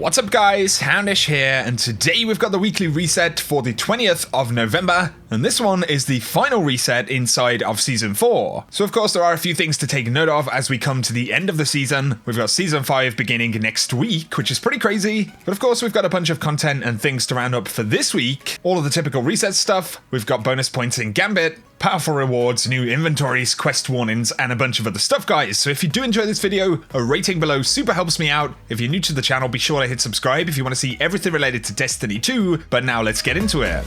What's up guys, Houndish here, and today we've got the weekly reset for the 20th of November, and this one is the final reset inside of Season 4. So of course there are a few things to take note of as we come to the end of the season. We've got Season 5 beginning next week, which is pretty crazy, but of course we've got a bunch of content and things to round up for this week. All of the typical reset stuff, we've got bonus points in Gambit, powerful rewards, new inventories, quest warnings, and a bunch of other stuff, guys. So if you do enjoy this video, a rating below super helps me out. If you're new to the channel, be sure to hit subscribe if you want to see everything related to Destiny 2, but now let's get into it.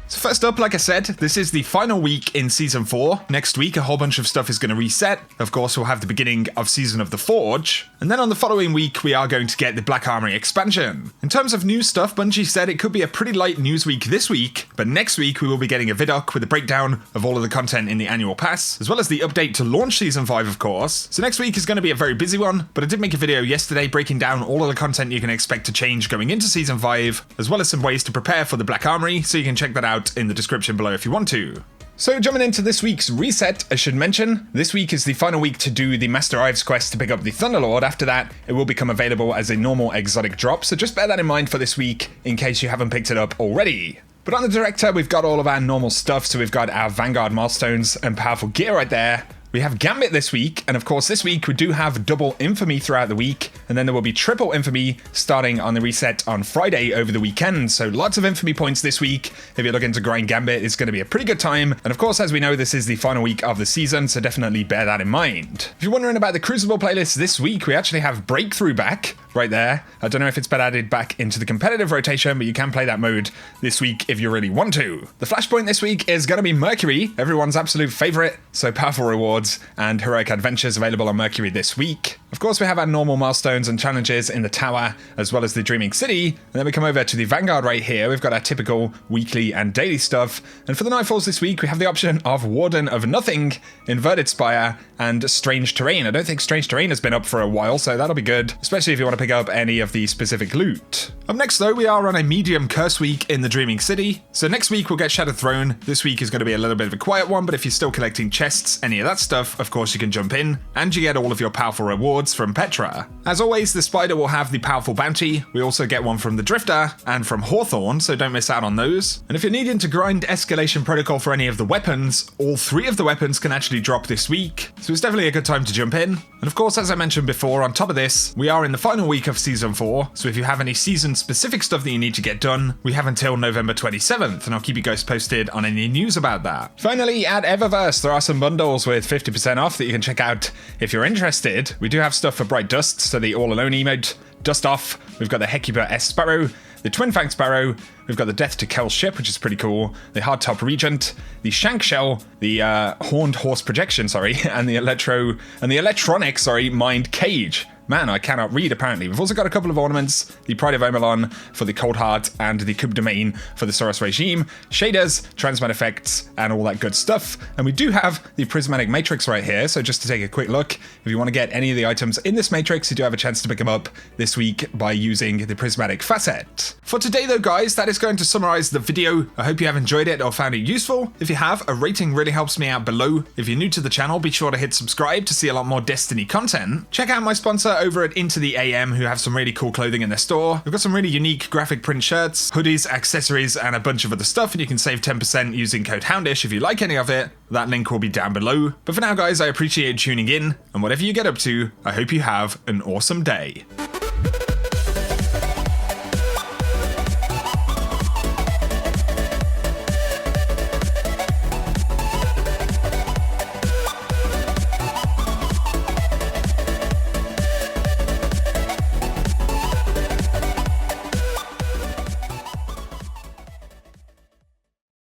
First up, like I said, this is the final week in Season 4. Next week, a whole bunch of stuff is going to reset. Of course, we'll have the beginning of Season of the Forge. And then on the following week, we are going to get the Black Armory expansion. In terms of news stuff, Bungie said it could be a pretty light news week this week, but next week we will be getting a vidoc with a breakdown of all of the content in the annual pass, as well as the update to launch Season 5, of course. So next week is going to be a very busy one, but I did make a video yesterday breaking down all of the content you can expect to change going into Season 5, as well as some ways to prepare for the Black Armory, so you can check that out in the description below if you want to. So jumping into this week's reset, I should mention, this week is the final week to do the Master Ives quest to pick up the Thunderlord. After that, it will become available as a normal exotic drop, so just bear that in mind for this week in case you haven't picked it up already. But on the director, we've got all of our normal stuff, so we've got our Vanguard milestones and powerful gear right there. We have Gambit this week, and of course this week we do have double Infamy throughout the week, and then there will be triple Infamy starting on the reset on Friday over the weekend, so lots of Infamy points this week. If you're looking to grind Gambit, it's going to be a pretty good time, and of course, as we know, this is the final week of the season, so definitely bear that in mind. If you're wondering about the Crucible playlist this week, we actually have Breakthrough back, right there. I don't know if it's been added back into the competitive rotation, but you can play that mode this week if you really want to. The flashpoint this week is going to be Mercury, everyone's absolute favorite, so powerful rewards and heroic adventures available on Mercury this week. Of course, we have our normal milestones and challenges in the tower, as well as the Dreaming City, and then we come over to the Vanguard right here. We've got our typical weekly and daily stuff, and for the Nightfalls this week, we have the option of Warden of Nothing, Inverted Spire, and Strange Terrain. I don't think Strange Terrain has been up for a while, so that'll be good, especially if you want to pick up any of the specific loot. Up next though, we are on a medium curse week in the Dreaming City, so next week we'll get Shattered Throne. This week is going to be a little bit of a quiet one, but if you're still collecting chests, any of that stuff, of course you can jump in, and you get all of your powerful rewards from Petra. As always, the Spider will have the powerful bounty. We also get one from the Drifter and from Hawthorne, so don't miss out on those. And if you're needing to grind Escalation Protocol for any of the weapons, all 3 of the weapons can actually drop this week, so it's definitely a good time to jump in. And of course, as I mentioned before, on top of this, we are in the final week of Season 4, so if you have any season-specific stuff that you need to get done, we have until November 27th, and I'll keep you guys posted on any news about that. Finally, at Eververse, there are some bundles with 50% off that you can check out if you're interested. We do have stuff for Bright Dust, so the All Alone emote, Dust Off, we've got the Hecuba S Sparrow, the Twin Fang Sparrow, we've got the Death to Kel ship, which is pretty cool, the Hardtop Regent, the Shank Shell, the Horned Horse Projection, and the Electronic, Mind Cage. Man, I cannot read, apparently. We've also got a couple of ornaments, the Pride of Omelon for the Cold Heart and the Coupe Domain for the Soros Regime, shaders, transmat effects, and all that good stuff. And we do have the Prismatic Matrix right here, so just to take a quick look, if you want to get any of the items in this matrix, you do have a chance to pick them up this week by using the Prismatic Facet. For today though, guys, that is going to summarize the video. I hope you have enjoyed it or found it useful. If you have, a rating really helps me out below. If you're new to the channel, be sure to hit subscribe to see a lot more Destiny content. Check out my sponsor over at Into the AM, who have some really cool clothing in their store. We've got some really unique graphic print shirts, hoodies, accessories, and a bunch of other stuff, and you can save 10% using code Houndish if you like any of it. That link will be down below. But for now, guys, I appreciate tuning in, and whatever you get up to, I hope you have an awesome day.